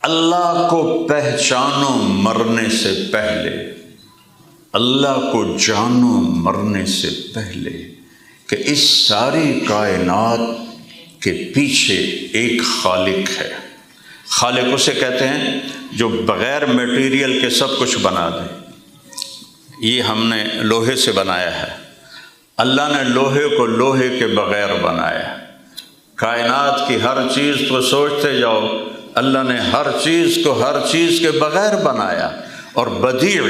اللہ کو پہچانو مرنے سے پہلے، اللہ کو جانو مرنے سے پہلے کہ اس ساری کائنات کے پیچھے ایک خالق ہے۔ خالق اسے کہتے ہیں جو بغیر میٹیریل کے سب کچھ بنا دے۔ یہ ہم نے لوہے سے بنایا ہے، اللہ نے لوہے کو لوہے کے بغیر بنایا۔ کائنات کی ہر چیز کو سوچتے جاؤ، اللہ نے ہر چیز کو ہر چیز کے بغیر بنایا، اور بدیع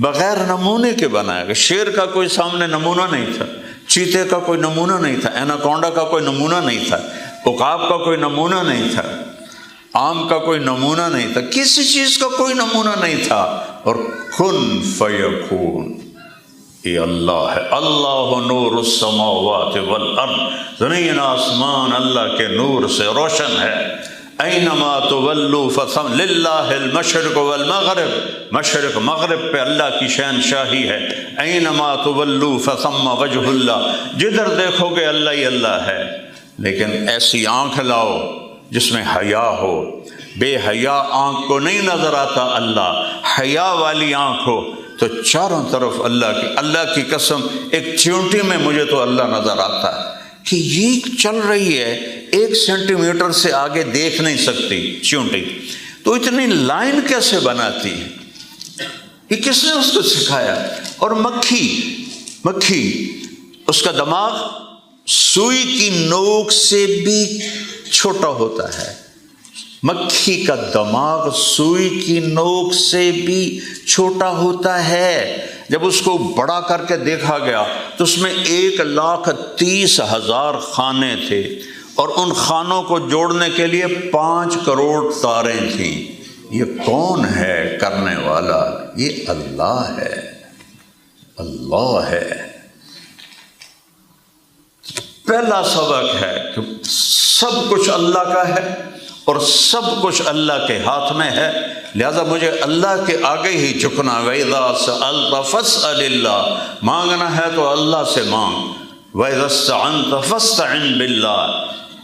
بغیر نمونے کے بنایا۔ شیر کا کوئی سامنے نمونہ نہیں تھا، چیتے کا کوئی نمونہ نہیں تھا، ایناکونڈا کا کوئی نمونہ نہیں تھا، عقاب کا کوئی نمونہ نہیں تھا، آم کا کوئی نمونہ نہیں تھا، کسی چیز کا کوئی نمونہ نہیں تھا، اور کن فیکون یہ اللہ ہے۔ اللہ نور السماوات والارض، زمین آسمان اللہ کے نور سے روشن ہے۔ اینما تولوا فثم للہ المشرق والمغرب، مشرق مغرب پہ اللہ کی شہنشاہی ہے۔ اینما تولوا فثم وجہ اللہ، جدھر دیکھو گے اللہ ہی اللہ ہے۔ لیکن ایسی آنکھ لاؤ جس میں حیا ہو، بے حیا آنکھ کو نہیں نظر آتا اللہ، حیا والی آنکھ ہو تو چاروں طرف اللہ کی قسم ایک چیونٹی میں مجھے تو اللہ نظر آتا ہے کہ یہ چل رہی ہے، 1 سینٹی میٹر سے آگے دیکھ نہیں سکتی چیونٹی، تو اتنی لائن کیسے بناتی ہے؟ یہ کس نے اس کو سکھایا؟ اور مکھی اس کا دماغ سوئی کی نوک سے بھی چھوٹا ہوتا ہے۔ مکھی کا دماغ سوئی کی نوک سے بھی چھوٹا ہوتا ہے۔ جب اس کو بڑا کر کے دیکھا گیا تو اس میں 1,30,000 خانے تھے، اور ان خانوں کو جوڑنے کے لیے 5 کروڑ تاریں تھیں۔ یہ کون ہے کرنے والا؟ یہ اللہ ہے، اللہ ہے۔ پہلا سبق ہے کہ سب کچھ اللہ کا ہے اور سب کچھ اللہ کے ہاتھ میں ہے، لہذا مجھے اللہ کے آگے ہی جھکنا۔ وَإِذَا سَأَلْتَ فَاسْأَلِ اللَّهِ، مانگنا ہے تو اللہ سے مانگ۔ وَإِذَا اسْتَعَنْتَ فَاسْتَعِنْ بِاللَّهِ،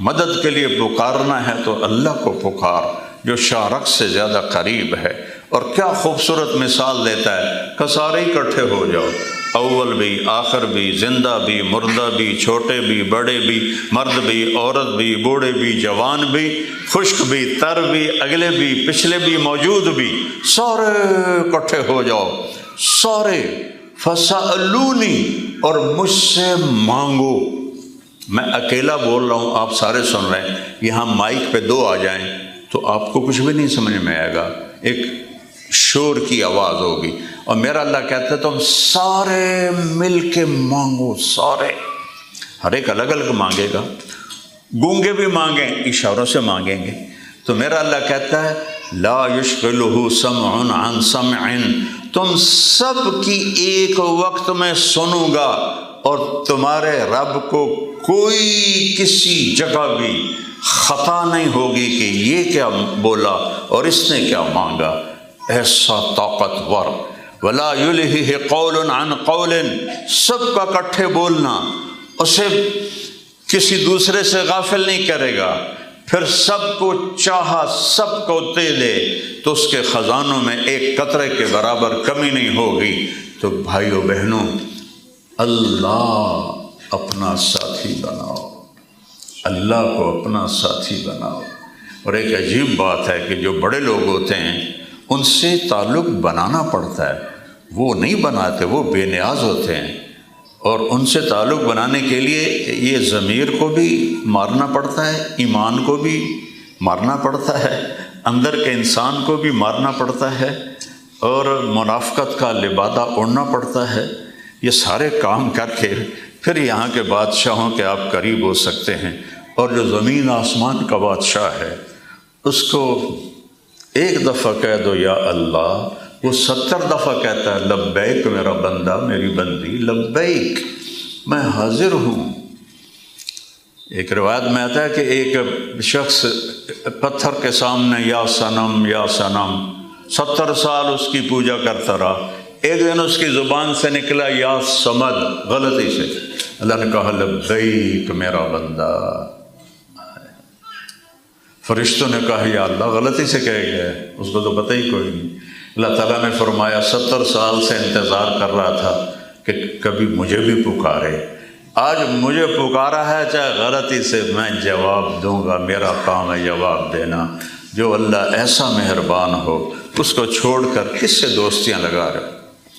مدد کے لیے پکارنا ہے تو اللہ کو پکار جو شارک سے زیادہ قریب ہے۔ اور کیا خوبصورت مثال دیتا ہے کہ سارے اکٹھے ہو جاؤ، اول بھی آخر بھی، زندہ بھی مردہ بھی، چھوٹے بھی بڑے بھی، مرد بھی عورت بھی، بوڑھے بھی جوان بھی، خشک بھی تر بھی، اگلے بھی پچھلے بھی موجود بھی، سارے اکٹھے ہو جاؤ، سارے فَسَأَلُونِي، اور مجھ سے مانگو۔ میں اکیلا بول رہا ہوں، آپ سارے سن رہے ہیں، یہاں مائک پہ 2 آ جائیں تو آپ کو کچھ بھی نہیں سمجھ میں آئے گا، ایک شور کی آواز ہوگی، اور میرا اللہ کہتا ہے تم سارے مل کے مانگو، سارے، ہر ایک الگ الگ مانگے گا، گونگے بھی مانگیں، اشاروں سے مانگیں گے۔ تو میرا اللہ کہتا ہے لا یشغلہ سمع عن سمع، تم سب کی ایک وقت میں سنوں گا، اور تمہارے رب کو کوئی کسی جگہ بھی خطا نہیں ہوگی کہ یہ کیا بولا اور اس نے کیا مانگا۔ ایسا طاقتور، ولا یلہہ قول عن قول، سب کا اکٹھے بولنا اسے کسی دوسرے سے غافل نہیں کرے گا۔ پھر سب کو چاہا سب کو دے دے تو اس کے خزانوں میں ایک قطرے کے برابر کمی نہیں ہوگی۔ تو بھائیو بہنوں، اللہ اپنا ساتھی بناؤ، اللہ کو اپنا ساتھی بناؤ۔ اور ایک عجیب بات ہے کہ جو بڑے لوگ ہوتے ہیں ان سے تعلق بنانا پڑتا ہے، وہ نہیں بناتے، وہ بے نیاز ہوتے ہیں، اور ان سے تعلق بنانے کے لیے یہ ضمیر کو بھی مارنا پڑتا ہے، ایمان کو بھی مارنا پڑتا ہے، اندر کے انسان کو بھی مارنا پڑتا ہے، اور منافقت کا لبادہ اڑنا پڑتا ہے۔ یہ سارے کام کر کے پھر یہاں کے بادشاہوں کے آپ قریب ہو سکتے ہیں، اور جو زمین آسمان کا بادشاہ ہے اس کو ایک دفعہ کہہ دو یا اللہ، وہ 70 دفعہ کہتا ہے لبیک میرا بندہ میری بندی، لبیک میں حاضر ہوں۔ ایک روایت میں آتا ہے کہ ایک شخص پتھر کے سامنے یا صنم یا صنم 70 سال اس کی پوجا کرتا رہا، ایک دن اس کی زبان سے نکلا یا سمد، غلطی سے، اللہ نے کہا لبیک میرا بندہ۔ فرشتوں نے کہا یا اللہ غلطی سے کہہ گیا ہے، اس کو تو پتہ ہی کوئی نہیں۔ اللہ تعالیٰ نے فرمایا 70 سال سے انتظار کر رہا تھا کہ کبھی مجھے بھی پکارے، آج مجھے پکارا ہے، چاہے غلطی سے میں جواب دوں گا، میرا کام ہے جواب دینا۔ جو اللہ ایسا مہربان ہو اس کو چھوڑ کر کس سے دوستیاں لگا رہے ہو؟